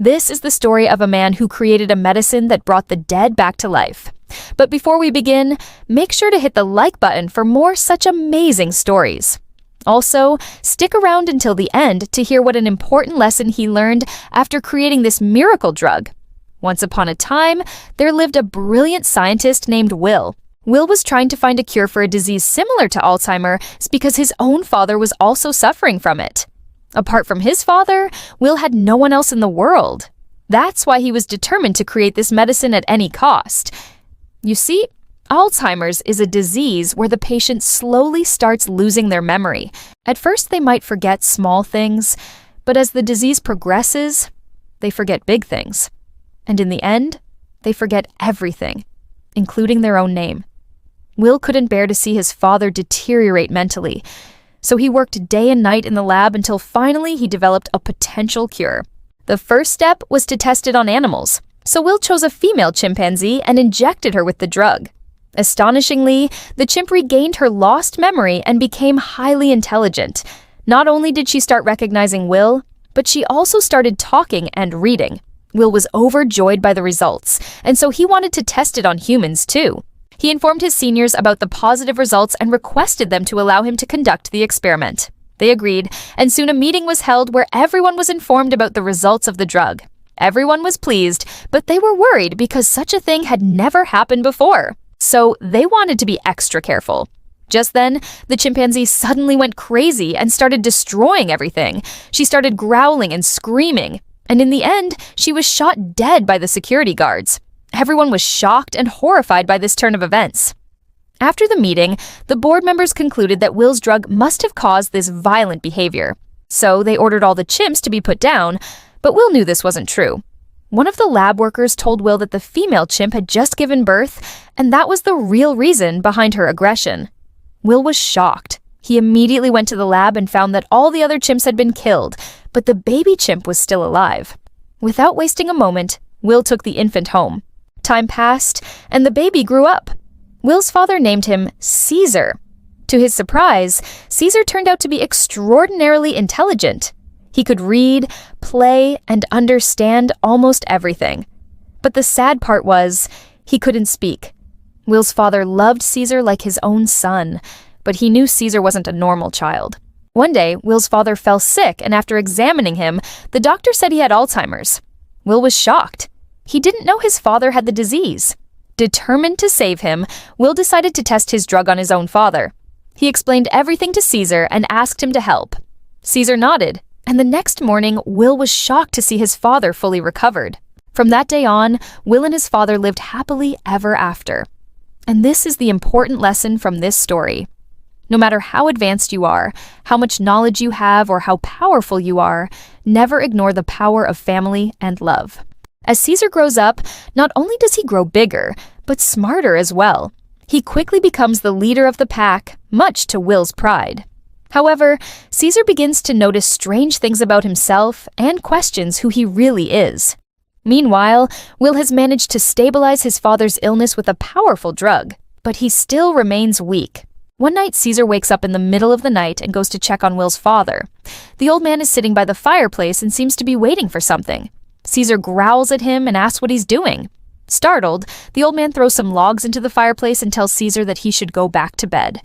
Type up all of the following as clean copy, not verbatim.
This is the story of a man who created a medicine that brought the dead back to life. But before we begin, make sure to hit the like button for more such amazing stories. Also, stick around until the end to hear what an important lesson he learned after creating this miracle drug. Once upon a time, there lived a brilliant scientist named Will. Will was trying to find a cure for a disease similar to Alzheimer's because his own father was also suffering from it. Apart from his father, Will had no one else in the world. That's why he was determined to create this medicine at any cost. You see, Alzheimer's is a disease where the patient slowly starts losing their memory. At first, they might forget small things, but as the disease progresses, they forget big things. And in the end, they forget everything, including their own name. Will couldn't bear to see his father deteriorate mentally, so he worked day and night in the lab until finally he developed a potential cure. The first step was to test it on animals, so Will chose a female chimpanzee and injected her with the drug. Astonishingly, the chimp regained her lost memory and became highly intelligent. Not only did she start recognizing Will, but she also started talking and reading. Will was overjoyed by the results, and so he wanted to test it on humans too. He informed his seniors about the positive results and requested them to allow him to conduct the experiment. They agreed, and soon a meeting was held where everyone was informed about the results of the drug. Everyone was pleased, but they were worried because such a thing had never happened before. So they wanted to be extra careful. Just then, the chimpanzee suddenly went crazy and started destroying everything. She started growling and screaming, and in the end, she was shot dead by the security guards. Everyone was shocked and horrified by this turn of events. After the meeting, the board members concluded that Will's drug must have caused this violent behavior. So they ordered all the chimps to be put down, but Will knew this wasn't true. One of the lab workers told Will that the female chimp had just given birth, and that was the real reason behind her aggression. Will was shocked. He immediately went to the lab and found that all the other chimps had been killed, but the baby chimp was still alive. Without wasting a moment, Will took the infant home. Time passed, and the baby grew up. Will's father named him Caesar. To his surprise, Caesar turned out to be extraordinarily intelligent. He could read, play, and understand almost everything. But the sad part was, he couldn't speak. Will's father loved Caesar like his own son, but he knew Caesar wasn't a normal child. One day, Will's father fell sick, and after examining him, the doctor said he had Alzheimer's. Will was shocked. He didn't know his father had the disease. Determined to save him, Will decided to test his drug on his own father. He explained everything to Caesar and asked him to help. Caesar nodded, and the next morning, Will was shocked to see his father fully recovered. From that day on, Will and his father lived happily ever after. And this is the important lesson from this story. No matter how advanced you are, how much knowledge you have, or how powerful you are, never ignore the power of family and love. As Caesar grows up, not only does he grow bigger, but smarter as well. He quickly becomes the leader of the pack, much to Will's pride. However, Caesar begins to notice strange things about himself and questions who he really is. Meanwhile, Will has managed to stabilize his father's illness with a powerful drug, but he still remains weak. One night, Caesar wakes up in the middle of the night and goes to check on Will's father. The old man is sitting by the fireplace and seems to be waiting for something. Caesar growls at him and asks what he's doing. Startled, the old man throws some logs into the fireplace and tells Caesar that he should go back to bed.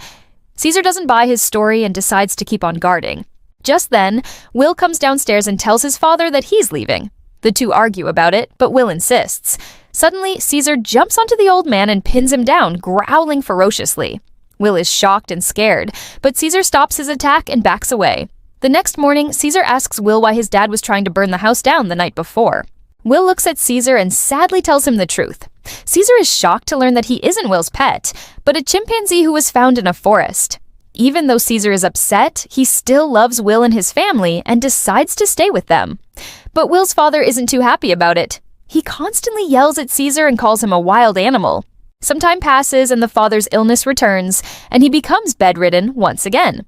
Caesar doesn't buy his story and decides to keep on guarding. Just then, Will comes downstairs and tells his father that he's leaving. The two argue about it, but Will insists. Suddenly, Caesar jumps onto the old man and pins him down, growling ferociously. Will is shocked and scared, but Caesar stops his attack and backs away. The next morning, Caesar asks Will why his dad was trying to burn the house down the night before. Will looks at Caesar and sadly tells him the truth. Caesar is shocked to learn that he isn't Will's pet, but a chimpanzee who was found in a forest. Even though Caesar is upset, he still loves Will and his family and decides to stay with them. But Will's father isn't too happy about it. He constantly yells at Caesar and calls him a wild animal. Some time passes and the father's illness returns, and he becomes bedridden once again.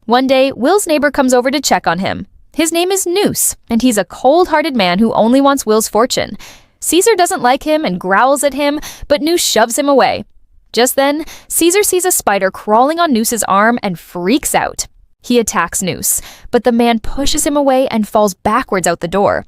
One day, Will's neighbor comes over to check on him. His name is Noose, and he's a cold-hearted man who only wants Will's fortune. Caesar doesn't like him and growls at him, but Noose shoves him away. Just then, Caesar sees a spider crawling on Noose's arm and freaks out. He attacks Noose, but the man pushes him away and falls backwards out the door.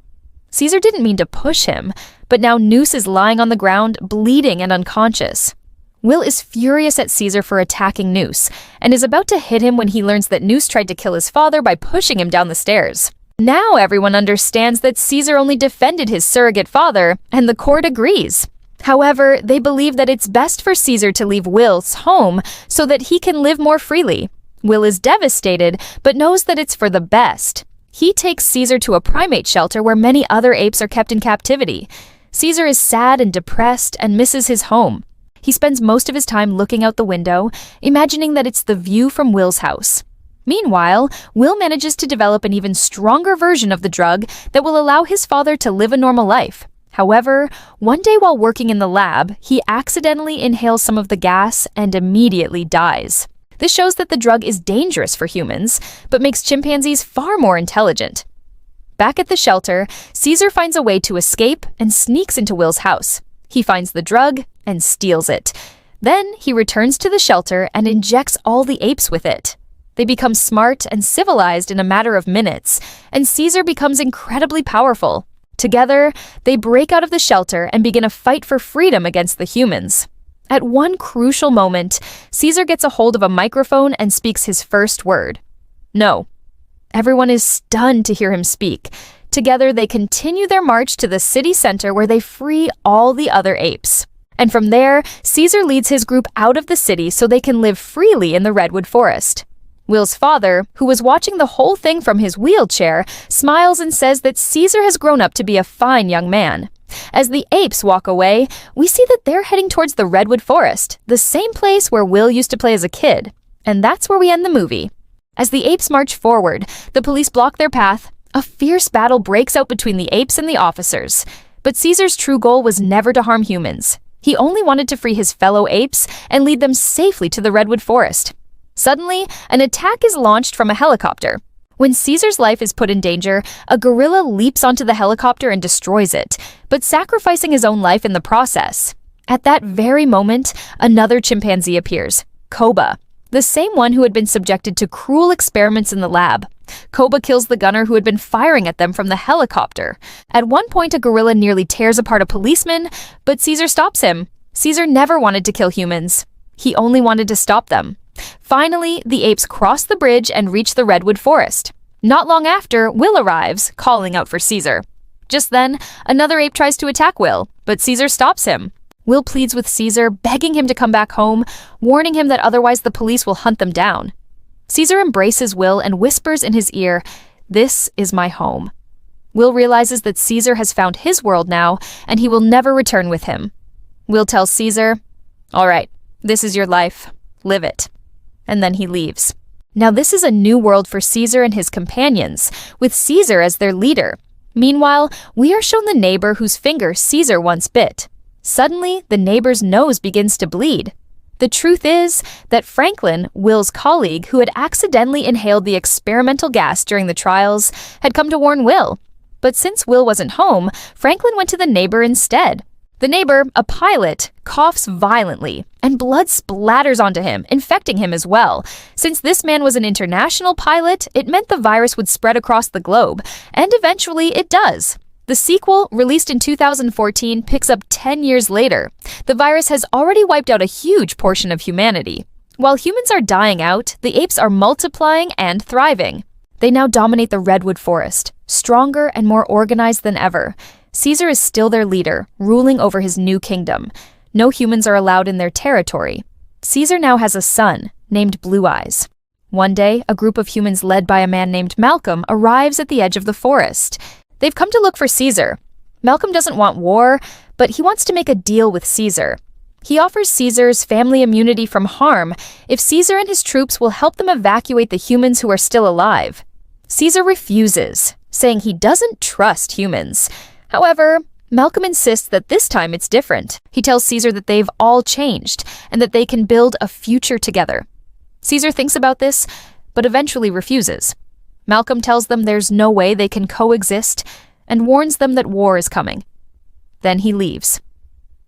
Caesar didn't mean to push him, but now Noose is lying on the ground, bleeding and unconscious. Will is furious at Caesar for attacking Noose, and is about to hit him when he learns that Noose tried to kill his father by pushing him down the stairs. Now everyone understands that Caesar only defended his surrogate father, and the court agrees. However, they believe that it's best for Caesar to leave Will's home so that he can live more freely. Will is devastated, but knows that it's for the best. He takes Caesar to a primate shelter where many other apes are kept in captivity. Caesar is sad and depressed and misses his home. He spends most of his time looking out the window, imagining that it's the view from Will's house. Meanwhile, Will manages to develop an even stronger version of the drug that will allow his father to live a normal life. However, one day while working in the lab, he accidentally inhales some of the gas and immediately dies. This shows that the drug is dangerous for humans, but makes chimpanzees far more intelligent. Back at the shelter, Caesar finds a way to escape and sneaks into Will's house. He finds the drug and steals it. Then he returns to the shelter and injects all the apes with it. They become smart and civilized in a matter of minutes, and Caesar becomes incredibly powerful. Together, they break out of the shelter and begin a fight for freedom against the humans. At one crucial moment, Caesar gets a hold of a microphone and speaks his first word. No. Everyone is stunned to hear him speak. Together, they continue their march to the city center where they free all the other apes. And from there, Caesar leads his group out of the city so they can live freely in the redwood forest. Will's father, who was watching the whole thing from his wheelchair, smiles and says that Caesar has grown up to be a fine young man. As the apes walk away, we see that they're heading towards the redwood forest, the same place where Will used to play as a kid. And that's where we end the movie. As the apes march forward, the police block their path. A fierce battle breaks out between the apes and the officers. But Caesar's true goal was never to harm humans. He only wanted to free his fellow apes and lead them safely to the redwood forest. Suddenly, an attack is launched from a helicopter. When Caesar's life is put in danger, a gorilla leaps onto the helicopter and destroys it, but sacrificing his own life in the process. At that very moment, another chimpanzee appears, Koba, the same one who had been subjected to cruel experiments in the lab. Koba kills the gunner who had been firing at them from the helicopter. At one point, a gorilla nearly tears apart a policeman, but Caesar stops him. Caesar never wanted to kill humans. He only wanted to stop them. Finally, the apes cross the bridge and reach the redwood forest. Not long after, Will arrives, calling out for Caesar. Just then, another ape tries to attack Will, but Caesar stops him. Will pleads with Caesar, begging him to come back home, warning him that otherwise the police will hunt them down. Caesar embraces Will and whispers in his ear, "This is my home." Will realizes that Caesar has found his world now, and he will never return with him. Will tells Caesar, "All right, this is your life. Live it." And then he leaves. Now this is a new world for Caesar and his companions, with Caesar as their leader. Meanwhile, we are shown the neighbor whose finger Caesar once bit. Suddenly, the neighbor's nose begins to bleed. The truth is that Franklin, Will's colleague, who had accidentally inhaled the experimental gas during the trials, had come to warn Will. But since Will wasn't home, Franklin went to the neighbor instead. The neighbor, a pilot, coughs violently, and blood splatters onto him, infecting him as well. Since this man was an international pilot, it meant the virus would spread across the globe, and eventually it does. The sequel, released in 2014, picks up 10 years later. The virus has already wiped out a huge portion of humanity. While humans are dying out, the apes are multiplying and thriving. They now dominate the redwood forest, stronger and more organized than ever. Caesar is still their leader, ruling over his new kingdom. No humans are allowed in their territory. Caesar now has a son, named Blue Eyes. One day, a group of humans led by a man named Malcolm arrives at the edge of the forest. They've come to look for Caesar. Malcolm doesn't want war, but he wants to make a deal with Caesar. He offers Caesar's family immunity from harm if Caesar and his troops will help them evacuate the humans who are still alive. Caesar refuses, saying he doesn't trust humans. However, Malcolm insists that this time it's different. He tells Caesar that they've all changed and that they can build a future together. Caesar thinks about this, but eventually refuses. Malcolm tells them there's no way they can coexist and warns them that war is coming. Then he leaves.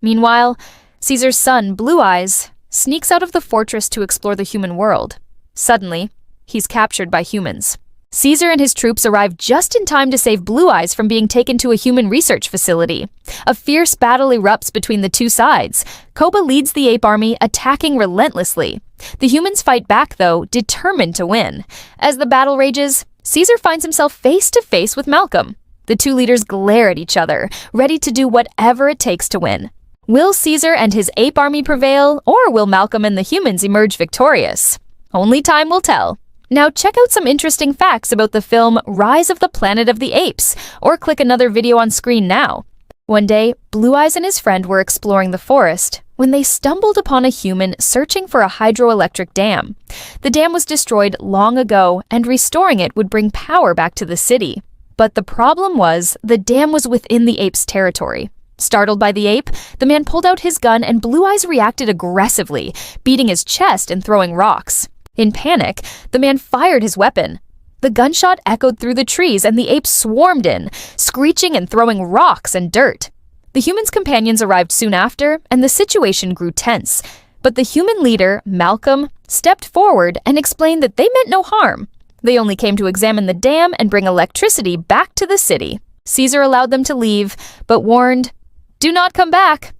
Meanwhile, Caesar's son, Blue Eyes, sneaks out of the fortress to explore the human world. Suddenly, he's captured by humans. Caesar and his troops arrive just in time to save Blue Eyes from being taken to a human research facility. A fierce battle erupts between the two sides. Koba leads the ape army, attacking relentlessly. The humans fight back, though, determined to win. As the battle rages, Caesar finds himself face to face with Malcolm. The two leaders glare at each other, ready to do whatever it takes to win. Will Caesar and his ape army prevail, or will Malcolm and the humans emerge victorious? Only time will tell. Now check out some interesting facts about the film Rise of the Planet of the Apes, or click another video on screen now. One day, Blue Eyes and his friend were exploring the forest when they stumbled upon a human searching for a hydroelectric dam. The dam was destroyed long ago, and restoring it would bring power back to the city. But the problem was, the dam was within the ape's territory. Startled by the ape, the man pulled out his gun and Blue Eyes reacted aggressively, beating his chest and throwing rocks. In panic, the man fired his weapon. The gunshot echoed through the trees and the apes swarmed in, screeching and throwing rocks and dirt. The humans' companions arrived soon after, and the situation grew tense. But the human leader, Malcolm, stepped forward and explained that they meant no harm. They only came to examine the dam and bring electricity back to the city. Caesar allowed them to leave, but warned, "Do not come back."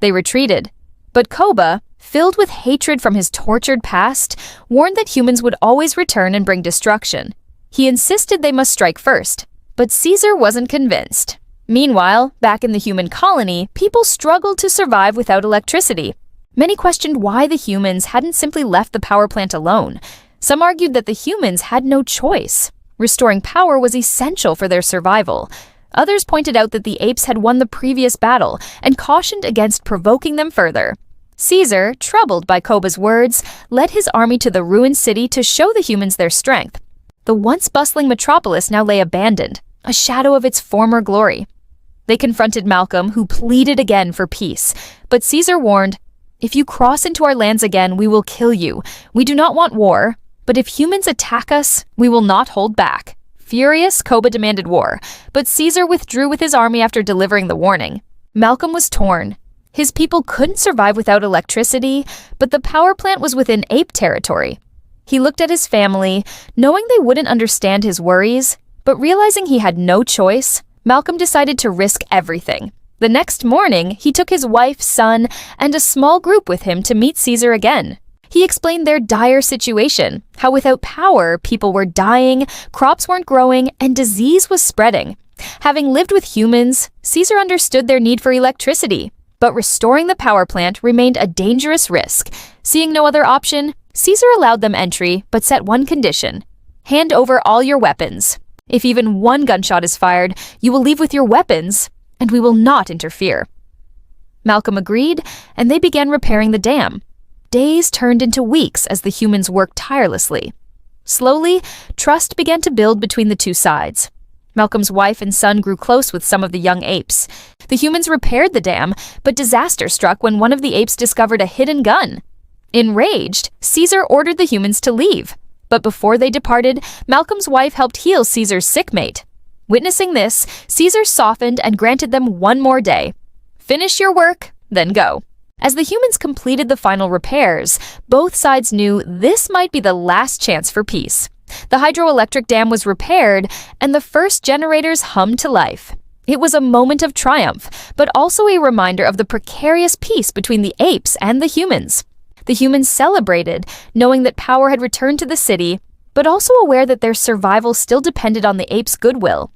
They retreated. But Koba, filled with hatred from his tortured past, warned that humans would always return and bring destruction. He insisted they must strike first, but Caesar wasn't convinced. Meanwhile, back in the human colony, people struggled to survive without electricity. Many questioned why the humans hadn't simply left the power plant alone. Some argued that the humans had no choice. Restoring power was essential for their survival. Others pointed out that the apes had won the previous battle and cautioned against provoking them further. Caesar, troubled by Koba's words, led his army to the ruined city to show the humans their strength. The once bustling metropolis now lay abandoned, a shadow of its former glory. They confronted Malcolm, who pleaded again for peace, but Caesar warned, "If you cross into our lands again, we will kill you. We do not want war, but if humans attack us, we will not hold back." Furious, Koba demanded war, but Caesar withdrew with his army after delivering the warning. Malcolm was torn. His people couldn't survive without electricity, but the power plant was within ape territory. He looked at his family, knowing they wouldn't understand his worries, but realizing he had no choice, Malcolm decided to risk everything. The next morning, he took his wife, son, and a small group with him to meet Caesar again. He explained their dire situation, how without power, people were dying, crops weren't growing, and disease was spreading. Having lived with humans, Caesar understood their need for electricity. But restoring the power plant remained a dangerous risk. Seeing no other option, Caesar allowed them entry, but set one condition: hand over all your weapons. If even one gunshot is fired, you will leave with your weapons, and we will not interfere. Malcolm agreed, and they began repairing the dam. Days turned into weeks as the humans worked tirelessly. Slowly, trust began to build between the two sides. Malcolm's wife and son grew close with some of the young apes. The humans repaired the dam, but disaster struck when one of the apes discovered a hidden gun. Enraged, Caesar ordered the humans to leave. But before they departed, Malcolm's wife helped heal Caesar's sick mate. Witnessing this, Caesar softened and granted them one more day. Finish your work, then go. As the humans completed the final repairs, both sides knew this might be the last chance for peace. The hydroelectric dam was repaired, and the first generators hummed to life. It was a moment of triumph, but also a reminder of the precarious peace between the apes and the humans. The humans celebrated, knowing that power had returned to the city, but also aware that their survival still depended on the apes' goodwill.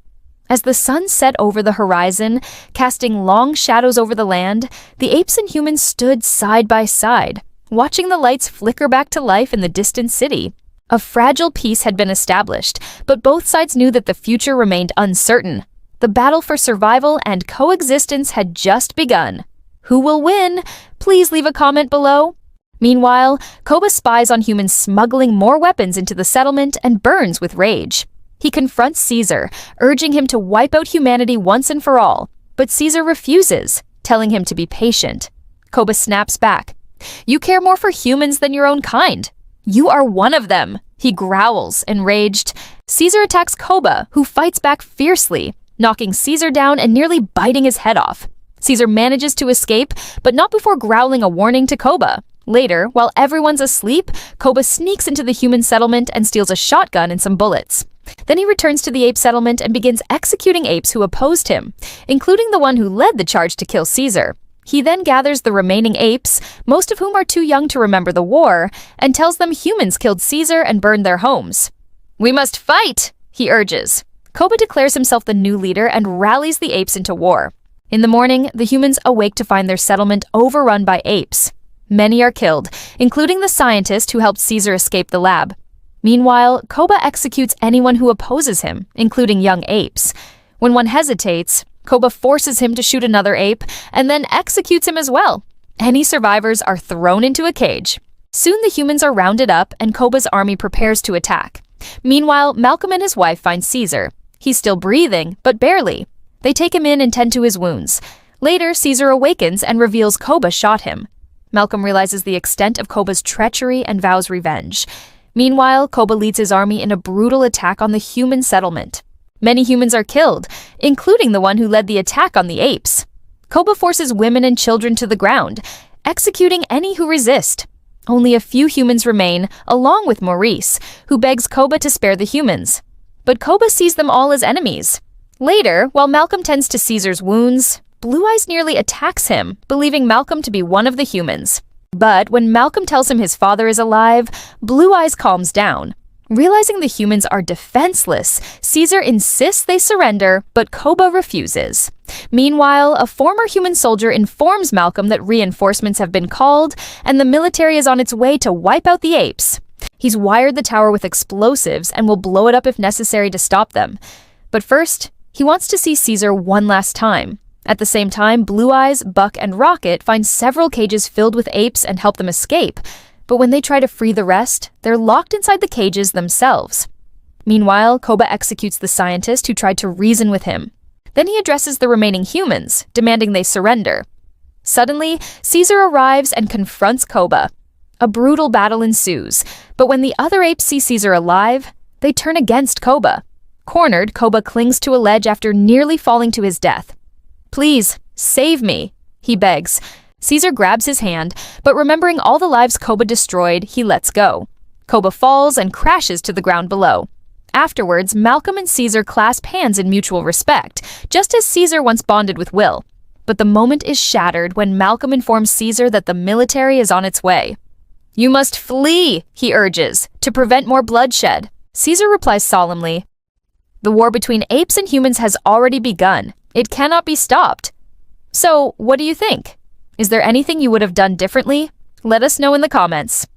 As the sun set over the horizon, casting long shadows over the land, the apes and humans stood side by side, watching the lights flicker back to life in the distant city. A fragile peace had been established, but both sides knew that the future remained uncertain. The battle for survival and coexistence had just begun. Who will win? Please leave a comment below. Meanwhile, Koba spies on humans smuggling more weapons into the settlement and burns with rage. He confronts Caesar, urging him to wipe out humanity once and for all, but Caesar refuses, telling him to be patient. Koba snaps back. "You care more for humans than your own kind. You are one of them," he growls, enraged. Caesar attacks Koba, who fights back fiercely, knocking Caesar down and nearly biting his head off. Caesar manages to escape, but not before growling a warning to Koba. Later, while everyone's asleep, Koba sneaks into the human settlement and steals a shotgun and some bullets. Then he returns to the ape settlement and begins executing apes who opposed him, including the one who led the charge to kill Caesar. He then gathers the remaining apes, most of whom are too young to remember the war, and tells them humans killed Caesar and burned their homes. "We must fight," he urges. Koba declares himself the new leader and rallies the apes into war. In the morning, the humans awake to find their settlement overrun by apes. Many are killed, including the scientist who helped Caesar escape the lab. Meanwhile, Koba executes anyone who opposes him, including young apes. When one hesitates, Koba forces him to shoot another ape and then executes him as well. Any survivors are thrown into a cage. Soon the humans are rounded up and Koba's army prepares to attack. Meanwhile, Malcolm and his wife find Caesar. He's still breathing, but barely. They take him in and tend to his wounds. Later, Caesar awakens and reveals Koba shot him. Malcolm realizes the extent of Koba's treachery and vows revenge. Meanwhile, Koba leads his army in a brutal attack on the human settlement. Many humans are killed, including the one who led the attack on the apes. Koba forces women and children to the ground, executing any who resist. Only a few humans remain, along with Maurice, who begs Koba to spare the humans. But Koba sees them all as enemies. Later, while Malcolm tends to Caesar's wounds, Blue Eyes nearly attacks him, believing Malcolm to be one of the humans. But when Malcolm tells him his father is alive, Blue Eyes calms down. Realizing the humans are defenseless, Caesar insists they surrender, but Koba refuses. Meanwhile, a former human soldier informs Malcolm that reinforcements have been called, and the military is on its way to wipe out the apes. He's wired the tower with explosives and will blow it up if necessary to stop them. But first, he wants to see Caesar one last time. At the same time, Blue Eyes, Buck, and Rocket find several cages filled with apes and help them escape. But when they try to free the rest, they're locked inside the cages themselves. Meanwhile, Koba executes the scientist who tried to reason with him. Then he addresses the remaining humans, demanding they surrender. Suddenly, Caesar arrives and confronts Koba. A brutal battle ensues, but when the other apes see Caesar alive, they turn against Koba. Cornered, Koba clings to a ledge after nearly falling to his death. "Please, save me," he begs. Caesar grabs his hand, but remembering all the lives Koba destroyed, he lets go. Koba falls and crashes to the ground below. Afterwards, Malcolm and Caesar clasp hands in mutual respect, just as Caesar once bonded with Will. But the moment is shattered when Malcolm informs Caesar that the military is on its way. "You must flee," he urges, "to prevent more bloodshed." Caesar replies solemnly, "The war between apes and humans has already begun. It cannot be stopped." So, what do you think? Is there anything you would have done differently? Let us know in the comments.